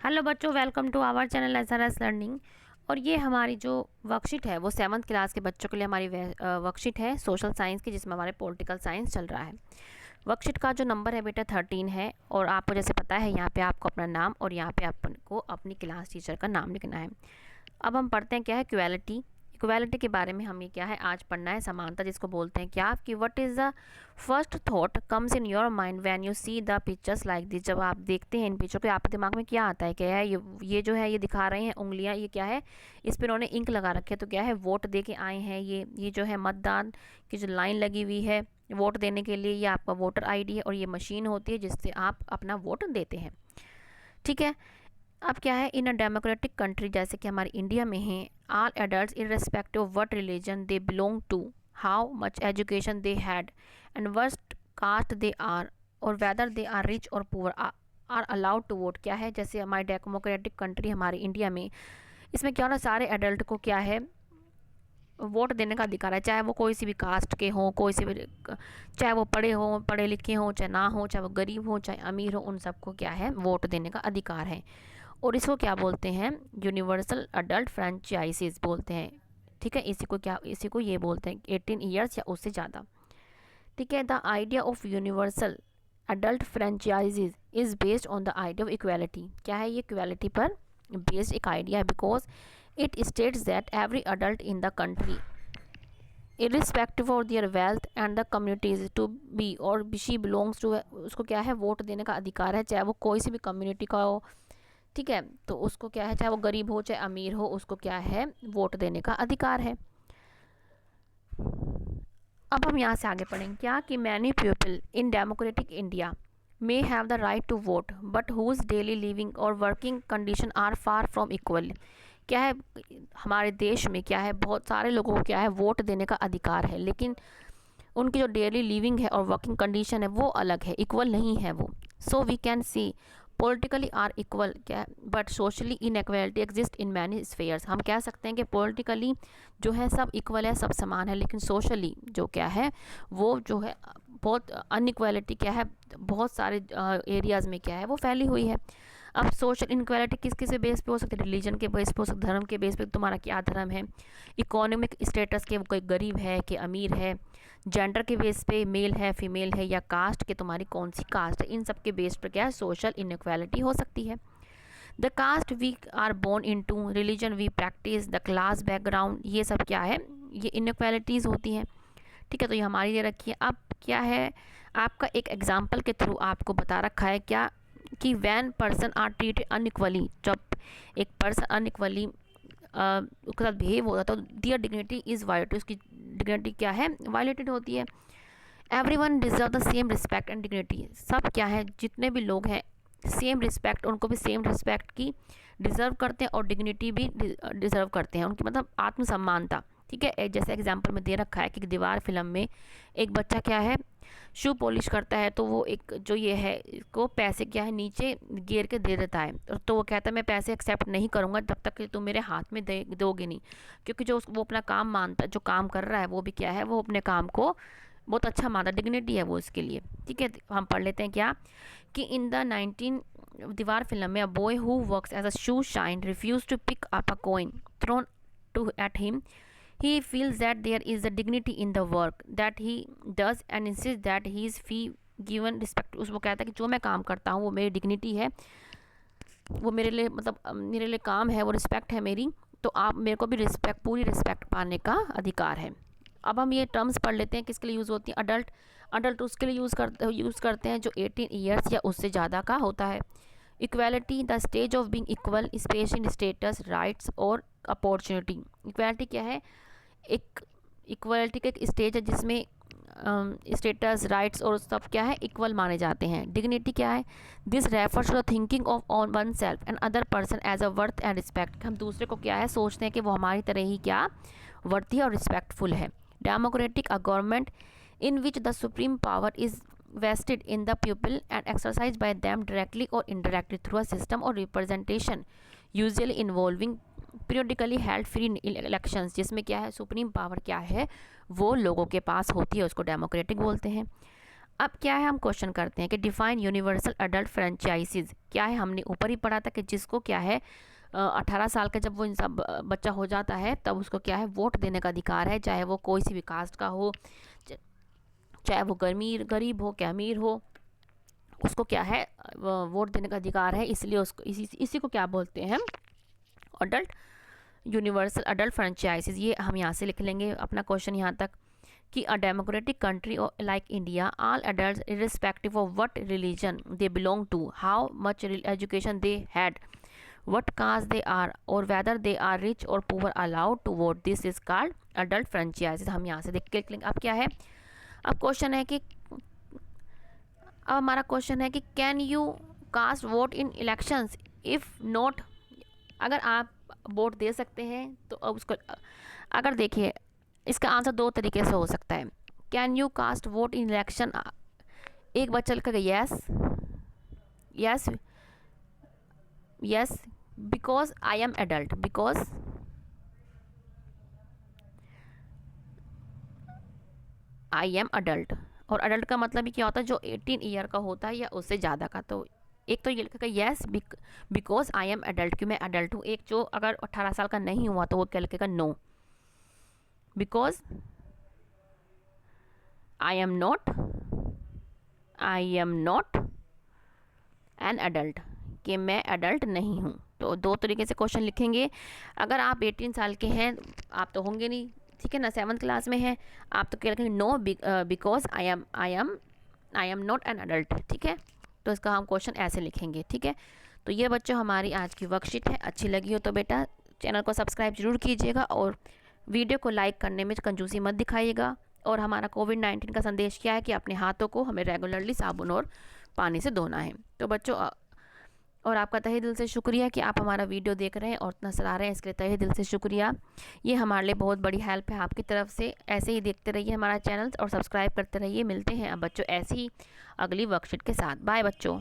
Hello बच्चों, welcome to our channel SRS learning. और ये हमारी जो वर्कशीट है वो 7th क्लास के बच्चों के लिए हमारी वर्कशीट है सोशल साइंस की, जिसमें हमारे पॉलिटिकल साइंस चल रहा है। वर्कशीट का जो नंबर है बेटा 13 है। और आपको जैसे पता है यहाँ पे आपको अपना नाम और यहाँ पे आपको अपनी क्लास टीचर का नाम लिखना है। अब हम पढ़ते हैं क्या है इक्वालिटी। इक्वालिटी के बारे में हमें क्या है आज पढ़ना है, समानता जिसको बोलते हैं। क्या कि what is the first thought comes in your mind when you see the pictures like this. जब आप देखते हैं इन पिक्चर को आपके दिमाग में क्या आता है? क्या है ये जो है ये दिखा रहे हैं उंगलियां, ये क्या है? इस पर उन्होंने इंक लगा रखे है, तो क्या है वोट दे के आए हैं। ये जो है मतदान की जो लाइन लगी हुई है वोट देने के लिए, ये आपका वोटर आईडी है और ये मशीन होती है जिससे आप अपना वोट देते हैं। ठीक है। अब क्या है, इन अ डेमोक्रेटिक कंट्री जैसे कि हमारे इंडिया में है, all adults irrespective of what religion they belong to, how much education they had and what caste they are और वेदर दे आर रिच और poor are allowed to vote. क्या है, जैसे हमारी डेमोक्रेटिक कंट्री हमारे India में, इसमें क्या होना, सारे एडल्ट को क्या है वोट देने का अधिकार है, चाहे वो कोई सी भी कास्ट के हों, कोई सी भी, चाहे वो पढ़े हों, पढ़े लिखे हों, चाहे ना हो, चाहे वो गरीब हो, चाहे अमीर हो, उन सबको क्या है वोट देने का अधिकार है। और इसको क्या बोलते हैं? यूनिवर्सल अडल्ट फ्रेंचाइजीज बोलते हैं। ठीक है, इसी को ये बोलते हैं 18 ईयर्स या उससे ज़्यादा। ठीक है। The idea of universal adult franchises is based on the idea of equality. क्या है, ये इक्वालिटी पर बेस्ड एक आइडिया है, because it states that every adult in the country irrespective of their wealth and the communities to be और she belongs to, उसको क्या है वोट देने का अधिकार है, चाहे वो कोई सी भी कम्युनिटी का हो। ठीक है, तो उसको क्या है, चाहे वो गरीब हो चाहे अमीर हो, उसको क्या है वोट देने का अधिकार है। अब हम यहाँ से आगे पढ़ेंगे क्या कि many people in democratic India may have the right to vote but whose daily living और working condition are far from equal. क्या है, हमारे देश में क्या है बहुत सारे लोगों को क्या है वोट देने का अधिकार है, लेकिन उनकी जो डेली लिविंग है और वर्किंग कंडीशन है वो अलग है, इक्वल नहीं है वो। So we can see politically are equal क्या, but socially inequality exist in many spheres. हम कह सकते हैं कि पॉलिटिकली जो है सब इक्वल है, सब समान है, लेकिन सोशली जो क्या है वो जो है बहुत अनइक्वालिटी क्या है, बहुत सारे एरियाज़ में क्या है वो फैली हुई है। अब सोशल इनक्वालिटी किस किस बेस पे हो सकती है? रिलीजन के बेस पे हो सकती है, धर्म के बेस पे, तुम्हारा क्या धर्म है, इकोनॉमिक स्टेटस के, कोई गरीब है कि अमीर है, जेंडर के बेस पे मेल है फीमेल है, या कास्ट के तुम्हारी कौन सी कास्ट है, इन सब के बेस पर क्या है सोशल इनक्वालिटी हो सकती है। The caste we are born in to, religion we practice, the class background, ये सब क्या है ये इनक्वालिटीज़ होती हैं। ठीक है, तो ये हमारी दे रखी है। अब क्या है, आपका एक एग्जाम्पल के थ्रू आपको बता रखा है क्या कि when person are treated unequally, जब एक पर्सन अनइक्वली उसके साथ बिहेव होता है तो दियर डिग्निटी इज़ वायलेटेड, उसकी डिग्निटी क्या है वायलेटेड होती है। Every one deserve the same respect and dignity, सब क्या है जितने भी लोग हैं सेम रिस्पेक्ट, उनको भी सेम रिस्पेक्ट की डिज़र्व करते हैं और डिग्निटी भी डिज़र्व करते हैं, उनकी मतलब आत्मसम्मानता। ठीक है, जैसे एग्जांपल में दे रखा है कि दीवार फिल्म में एक बच्चा क्या है शू पॉलिश करता है, तो वो एक जो ये है इसको पैसे क्या है नीचे गिर के दे देता है, तो वो कहता है मैं पैसे एक्सेप्ट नहीं करूँगा जब तक कि तुम मेरे हाथ में दोगे नहीं, क्योंकि जो वो अपना काम मानता, जो काम कर रहा है वो भी क्या है वो अपने काम को बहुत अच्छा मानता, डिग्निटी है वो इसके लिए। ठीक है, हम पढ़ लेते हैं क्या कि इन द 19 दीवार फिल्म में a boy who works as a shoe shine refuse to pick up a coin thrown to at him, he feels that there is a dignity in the work that he does and insists that he is fee given respect। उसको कहता है कि जो मैं काम करता हूँ वो मेरी डिग्निटी है, वो मेरे लिए मतलब मेरे लिए काम है, वो रिस्पेक्ट है मेरी, तो आप मेरे को भी रिस्पेक्ट, पूरी रिस्पेक्ट पाने का अधिकार है। अब हम ये टर्म्स पढ़ लेते हैं किसके लिए यूज़ होती हैं। अडल्ट, अडल्ट उसके लिए यूज़ करते हैं जो 18 ईयर्स या उससे ज़्यादा का होता है। Equality the stage of being equal special in status rights और अपॉर्चुनिटी। इक्वालिटी क्या है, एक इक्वलिटी का एक स्टेज है जिसमें स्टेटस राइट्स और सब क्या है इक्वल माने जाते हैं। डिग्निटी क्या है, this refers to the thinking of on one self and other person as a worth and respect. हम दूसरे को क्या है सोचते हैं कि वो हमारी तरह ही क्या वर्थी और रिस्पेक्टफुल है। Democratic a government in which the supreme power is vested in the people and exercised by them directly or indirectly through a system or representation usually involving periodically held free elections, जिसमें क्या है supreme power क्या है वो लोगों के पास होती है, उसको डेमोक्रेटिक बोलते हैं। अब क्या है, हम क्वेश्चन करते हैं कि डिफाइन यूनिवर्सल अडल्ट फ्रेंचाइजीज क्या है। हमने ऊपर ही पढ़ा था कि जिसको क्या है 18 साल का जब वो इंसान बच्चा हो जाता है तब उसको क्या है वोट देने का अधिकार है, चाहे वो कोई सी भी कास्ट का हो, चाहे वो गरीब हो क्या अमीर हो, उसको क्या है वोट देने का अधिकार है। इसलिए उसको इसी को क्या बोलते हैं, अडल्ट यूनिवर्सल अडल्ट फ्रेंचाइजीज। ये हम यहाँ से लिख लेंगे अपना क्वेश्चन यहाँ तक कि a democratic country like India all adults irrespective of what religion they belong to, how much education they had, what caste they are or whether they are rich or poor allowed to vote, this is called adult franchise। हम यहाँ से देख के लिख। अब क्या है, अब क्वेश्चन है कि अब हमारा क्वेश्चन है कि can you cast vote in elections, if not, अगर आप वोट दे सकते हैं तो अब उसको, अगर देखिए इसका आंसर दो तरीके से हो सकता है। Can you cast vote in election, एक बच्चा लिखेगा yes yes yes because I am adult, because I am adult. और अडल्ट का मतलब ही क्या होता है, जो 18 ईयर का होता है या उससे ज़्यादा का। तो एक तो ये लिखेगा yes because I am adult, कि मैं अडल्ट हूँ। एक जो अगर 18 साल का नहीं हुआ तो वो क्या लिखेगा, no because I am not an adult, कि मैं अडल्ट नहीं हूँ। तो दो तरीके से क्वेश्चन लिखेंगे। अगर आप 18 साल के हैं, आप तो होंगे नहीं, ठीक है ना, 7th क्लास में हैं, आप तो क्या लिखेंगे, no because I am not an adult, ठीक है। तो इसका हम क्वेश्चन ऐसे लिखेंगे, ठीक है। तो ये बच्चों हमारी आज की वर्कशीट है। अच्छी लगी हो तो बेटा चैनल को सब्सक्राइब जरूर कीजिएगा और वीडियो को लाइक करने में कंजूसी मत दिखाइएगा। और हमारा कोविड-19 का संदेश क्या है कि अपने हाथों को हमें रेगुलरली साबुन और पानी से धोना है। तो बच्चों, और आपका तहे दिल से शुक्रिया कि आप हमारा वीडियो देख रहे हैं और इतना सराह रहे हैं, इसके लिए तहे दिल से शुक्रिया। ये हमारे लिए बहुत बड़ी हेल्प है आपकी तरफ से। ऐसे ही देखते रहिए हमारा चैनल और सब्सक्राइब करते रहिए। मिलते हैं अब बच्चों ऐसी ही अगली वर्कशीट के साथ। बाय बच्चों।